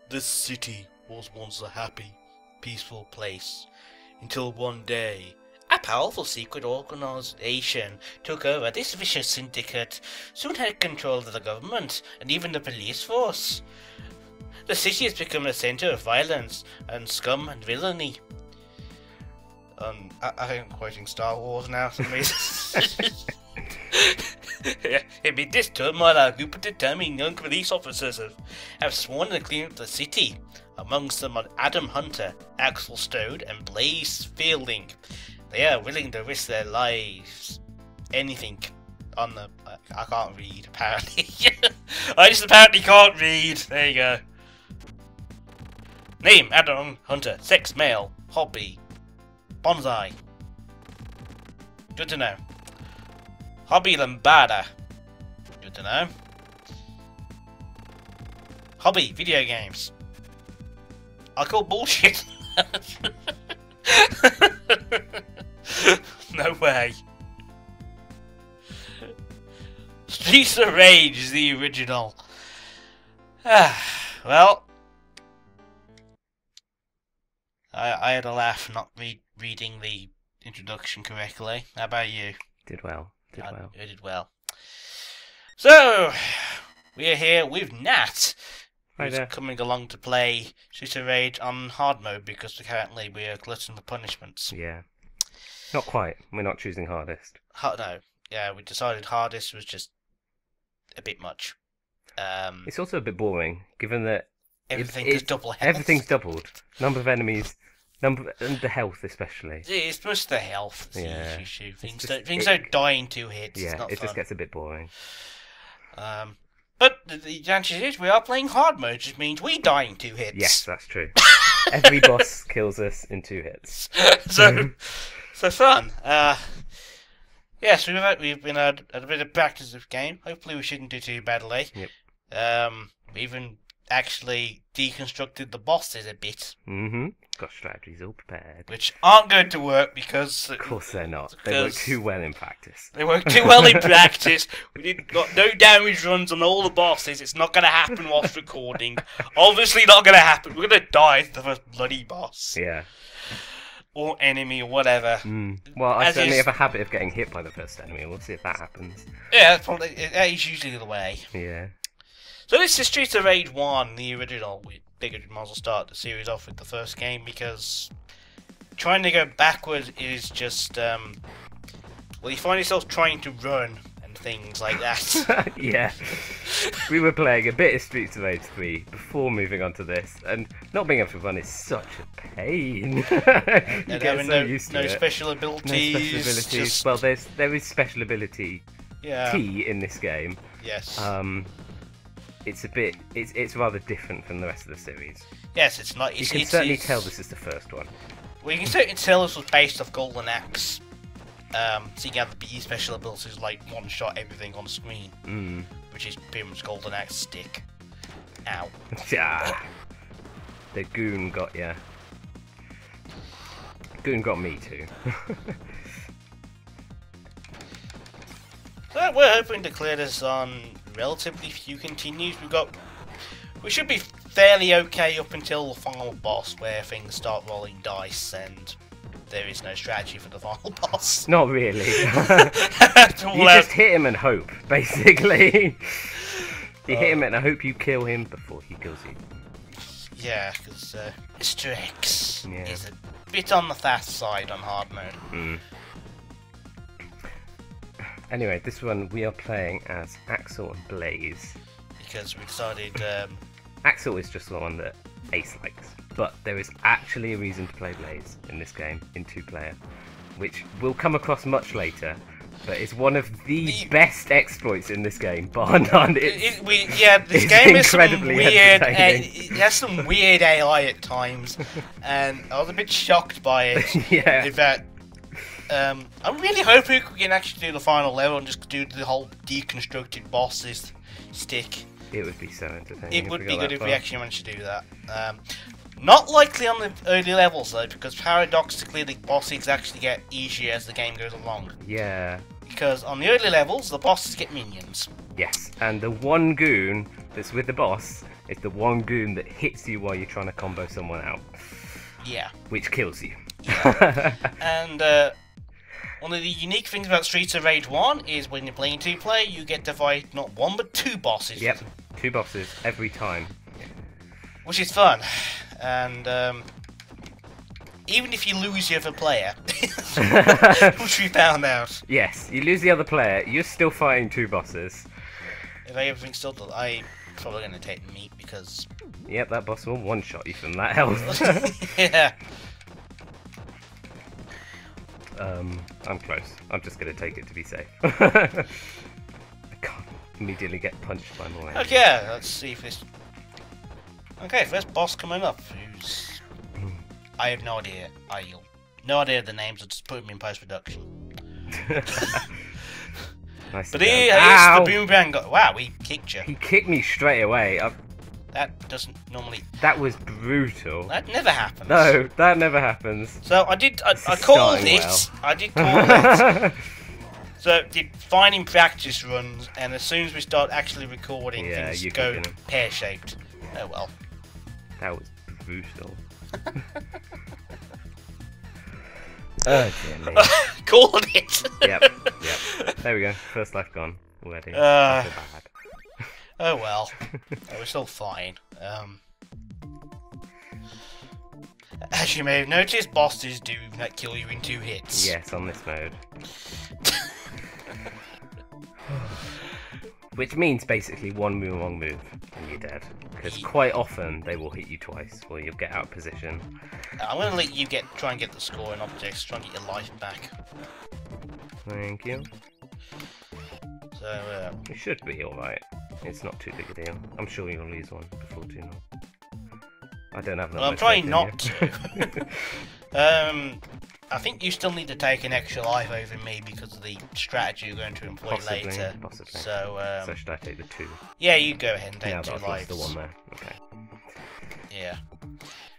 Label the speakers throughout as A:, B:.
A: This city was once a happy, peaceful place, until one day, a powerful secret organization took over. This vicious syndicate soon had control of the government and even the police force. The city has become a center of violence and scum and villainy. I think I'm quoting Star Wars now for some reason. Amid this turmoil, a group of determined young police officers have sworn to clean up the city. Amongst them are Adam Hunter, Axel Stode, and Blaze Fielding. They are willing to risk their lives. Anything on the... I can't read, apparently. I just apparently can't read. There you go. Name, Adam Hunter. Sex, male. Hobby, bonsai. Good to know. Hobby, lambada. Good to know. Hobby, video games. I call bullshit. No way. Streets of Rage is the original. Well, I had a laugh not reading the introduction correctly. How about you?
B: Did well.
A: I did well. So, we are here with Nat, who's coming along to play Streets of Rage on hard mode because currently we are glutton for punishments.
B: Yeah. Not quite. We're not choosing hardest.
A: No. Yeah, we decided hardest was just a bit much.
B: It's also a bit boring, given that
A: everything's double health.
B: Everything's doubled. Number of enemies, and the health especially.
A: It's just the health.
B: Yeah.
A: Issue. Things don't die in 2 hits.
B: Yeah,
A: it's not
B: it
A: fun.
B: just gets a bit boring.
A: But the answer is we are playing hard mode, which means we die in 2 hits.
B: Yes, that's true. Every boss kills us in 2 hits.
A: So fun. Yes, we've been had a bit of practice of game. Hopefully we shouldn't do too badly.
B: Yep.
A: We even actually deconstructed the bosses a bit.
B: Got strategies all prepared.
A: Which aren't going to work because...
B: Of course they're not. They work too well in practice.
A: They work too well in practice. Got no damage runs on all the bosses. It's not going to happen whilst recording. Obviously not going to happen. We're going to die to the first bloody boss.
B: Yeah.
A: Or enemy or whatever.
B: Well, I certainly have a habit of getting hit by the first enemy. We'll see if that happens.
A: Yeah, that is usually the way.
B: Yeah.
A: So this is Streets of Rage 1, the original. We figured we might as well start the series off with the first game because trying to go backwards is just, well, you find yourself trying to run and things like that.
B: Yeah. We were playing a bit of Streets of Rage 3 before moving on to this, and not being able to run is such a pain. You get so used to it.
A: Special abilities.
B: No special abilities. Well, there is special ability T in this game.
A: Yes.
B: It's rather different from the rest of the series.
A: Yes, it's not.
B: You can certainly tell this is the first one.
A: Well, you can certainly tell this was based off Golden Axe. So you have the special abilities like one-shot everything on screen, which is pretty much Golden Axe stick. Ow.
B: Yeah. The goon got ya. Goon got me too.
A: So we're hoping to clear this on relatively few continues. We should be fairly okay up until the final boss, where things start rolling dice and there is no strategy for the final boss.
B: Not really. You just hit him and hope, basically. You hit him and I hope you kill him before he kills you.
A: Yeah, because Mr. X is a bit on the fast side on hard mode.
B: Anyway, this one we are playing as Axel and Blaze.
A: Because we decided...
B: Axel is just the one that Ace likes. But there is actually a reason to play Blaze in this game, in 2-player. Which we'll come across much later. But it's one of the best exploits in this game, bar none.
A: This game is incredibly weird. It has some weird AI at times. And I was a bit shocked by it.
B: Yeah.
A: In fact... I'm really hoping we can actually do the final level and just do the whole deconstructed bosses stick.
B: It would be so entertaining.
A: It would be good if we actually managed to do that. Not likely on the early levels though, because paradoxically the bosses actually get easier as the game goes along.
B: Yeah.
A: Because on the early levels, the bosses get minions.
B: Yes, and the one goon that's with the boss It's the one goon that hits you while you're trying to combo someone out.
A: Yeah.
B: Which kills you.
A: Yeah. And one of the unique things about Streets of Rage 1 is when you're playing 2-player, you get to fight not one but 2 bosses.
B: Yep, 2 bosses every time.
A: Which is fun. And even if you lose your other player, which we found out.
B: Yes, you lose the other player, you're still fighting 2 bosses.
A: If everything's still done, I'm probably going to take the meat because...
B: Yep, that boss will one-shot you from that health.
A: Yeah.
B: I'm close. I'm just going to take it to be safe. I can't immediately get punched by more enemies.
A: Okay, let's see if this... Okay, first boss coming up, who's... I have no idea. No idea of the names, I'll just put them in post-production.
B: Nice.
A: But here's the boomerang guy. Wow, he kicked you.
B: He kicked me straight away.
A: That doesn't normally...
B: That was brutal.
A: That never happens.
B: No, that never happens.
A: So I called it.
B: Well.
A: I did call it. So did finding practice runs, and as soon as we start actually recording, things go pear-shaped. Oh well.
B: That was brutal. Oh dear me.
A: Called it.
B: Yep. There we go. First life gone already. I feel bad.
A: Oh well. We're still fine. As you may have noticed, bosses do not kill you in 2 hits.
B: Yes, on this mode. Which means basically one wrong move and you're dead. Because quite often they will hit you twice, or you'll get out of position.
A: I'm going to let you try and get the score in objects, try and get your life back.
B: Thank you.
A: So,
B: it should be alright. It's not too big a deal. I'm sure you'll lose one before too long. I don't have that
A: well,
B: much
A: I'm trying
B: faith
A: not to. I think you still need to take an extra life over me because of the strategy you're going to employ later.
B: Possibly.
A: So
B: should I take the 2?
A: Yeah, you go ahead and take
B: now
A: 2
B: that I've
A: lives.
B: lost the 1 there. Okay.
A: Yeah.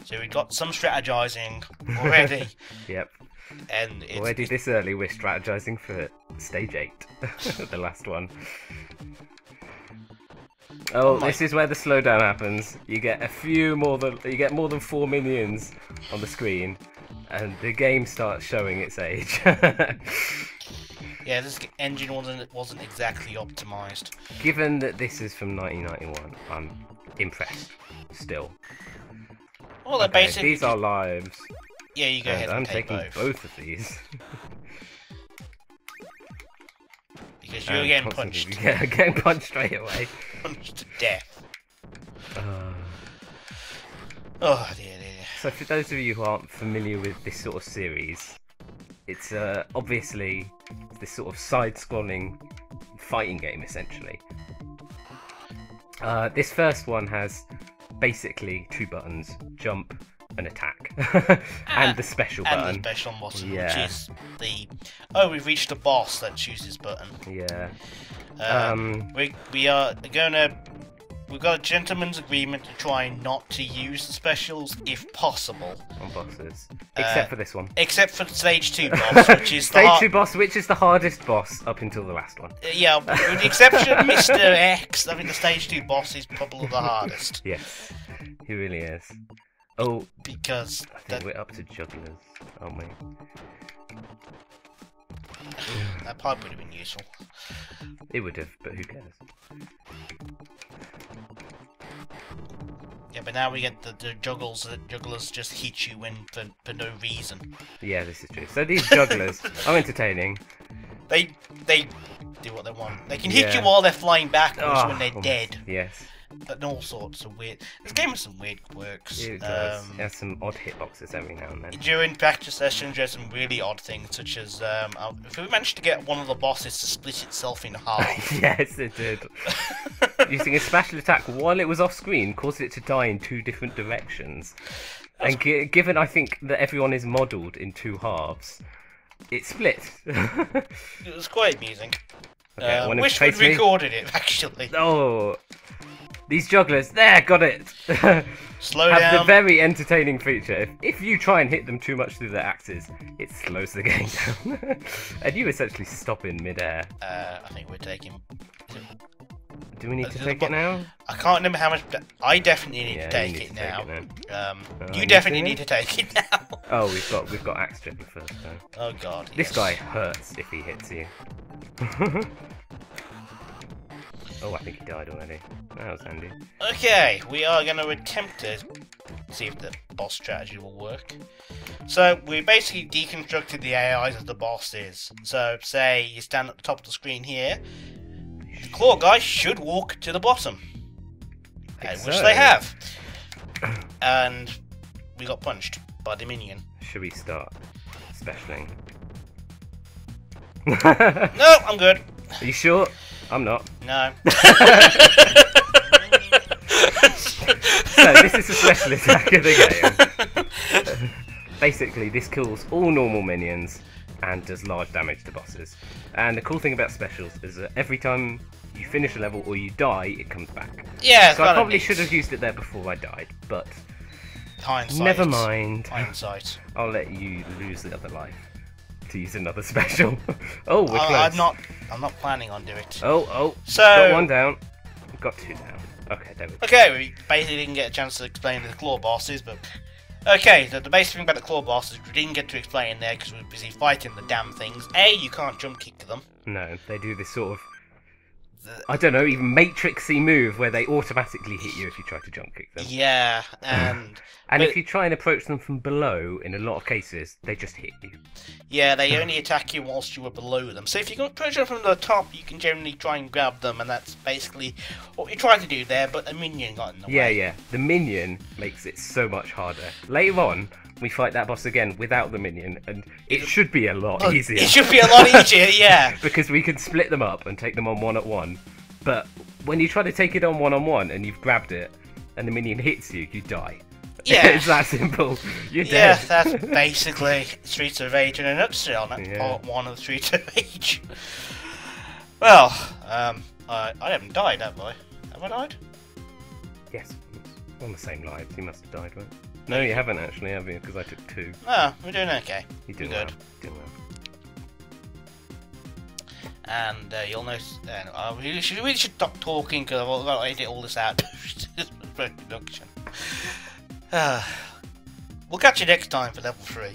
A: So we've got some strategizing already.
B: Yep.
A: And it's,
B: already this early, we're strategizing for stage 8, the last one. Oh, this is where the slowdown happens. You get more than 4 minions on the screen, and the game starts showing its age.
A: Yeah, this engine wasn't exactly optimized.
B: Given that this is from 1991, I'm impressed. Still.
A: Well, they're basically
B: these are lives.
A: Yeah, you go ahead and
B: I'm
A: take
B: taking both of these.
A: Because you're getting punched.
B: Yeah, getting punched straight away.
A: Punched to death. Oh dear.
B: So for those of you who aren't familiar with this sort of series, it's obviously this sort of side-scrolling fighting game, essentially. This first one has basically 2 buttons: jump and attack, and the special button.
A: And the special button, which is the... Oh, we've reached a boss. Let's use this button.
B: Yeah.
A: We are gonna... We've got a gentleman's agreement to try not to use the specials if possible.
B: On bosses. Except for this one.
A: Except for the stage 2 boss, which is
B: stage 2 boss, which is the hardest boss up until the last one.
A: Yeah, with the exception of Mr. X, I think the stage 2 boss is probably the hardest.
B: Yes, he really is. Oh,
A: because
B: I think we're up to jugglers, aren't we?
A: That probably would have been useful.
B: It would have, but who cares?
A: Yeah, but now we get the juggles. The jugglers just hit you for no reason.
B: Yeah, this is true. So these jugglers are entertaining.
A: They do what they want. They can hit you while they're flying backwards when they're dead.
B: Yes.
A: And all sorts of weird... This game has some weird quirks.
B: It does. It has some odd hitboxes every now and then.
A: During practice sessions, there's some really odd things, such as... if we managed to get one of the bosses to split itself in half...
B: Yes, it did. Using a special attack while it was off screen caused it to die in 2 different directions. And given, I think, that everyone is modelled in 2 halves, it split.
A: It was quite amusing.
B: Okay,
A: wish we'd recorded it, actually.
B: Oh... These jugglers, there, got it!
A: Slow
B: have
A: down.
B: the very entertaining feature. If you try and hit them too much through their axes, it slows the game down. And you essentially stop in mid-air.
A: I think we're taking...
B: Do we need to take it now?
A: I can't remember how much. I definitely need to take it now. You definitely need to take it now.
B: Oh, we've got axe juggler first. Though.
A: Oh god.
B: This guy hurts if he hits you. Oh, I think he died already. That was handy.
A: Okay, we are going to attempt to see if the boss strategy will work. So, we basically deconstructed the AIs of the bosses. So, say you stand at the top of the screen here, the claw guy should walk to the bottom. Which they have. And we got punched by the minion.
B: Should we start specialing?
A: No, I'm good.
B: Are you sure? I'm not.
A: No.
B: So this is the special attack of the game. Basically, this kills all normal minions and does large damage to bosses. And the cool thing about specials is that every time you finish a level or you die, it comes back.
A: Yeah,
B: so I probably should have used it there before I died, but
A: hindsight.
B: Never mind.
A: Hindsight.
B: I'll let you lose the other life to use another special. Oh, we're close.
A: I'm not planning on doing it.
B: Oh,
A: so
B: got one down. We've got two down. Okay, there we go.
A: Okay, we basically didn't get a chance to explain the claw bosses, but okay, the basic thing about the claw bosses we didn't get to explain there because we were busy fighting the damn things. A, you can't jump kick to them.
B: No, they do this sort of, I don't know, even matrixy move where they automatically hit you if you try to jump kick them.
A: Yeah, and
B: if you try and approach them from below, in a lot of cases, they just hit you.
A: Yeah, they only attack you whilst you are below them. So if you can approach them from the top, you can generally try and grab them, and that's basically what we tried to do there, but a minion got in the way.
B: Yeah, the minion makes it so much harder. Later on, we fight that boss again without the minion, and it should be a lot easier.
A: It should be a lot easier, yeah.
B: Because we can split them up and take them on one-at-one. But when you try to take it on one-on-one and you've grabbed it, and the minion hits you, you die.
A: Yeah.
B: It's that simple. You're dead.
A: Yeah, that's basically Streets of Rage in a nutshell. That's part one of the Streets of Rage. Well, I haven't died, have I? Have I died?
B: Yes. On the same lives, you must have died, right? No, you haven't actually, have you? Because I took two.
A: Oh, we're doing okay.
B: You're doing
A: good.
B: Well. Doing well.
A: And you'll notice, we really should stop talking because I've got to edit all this out. Production. We'll catch you next time for level 3.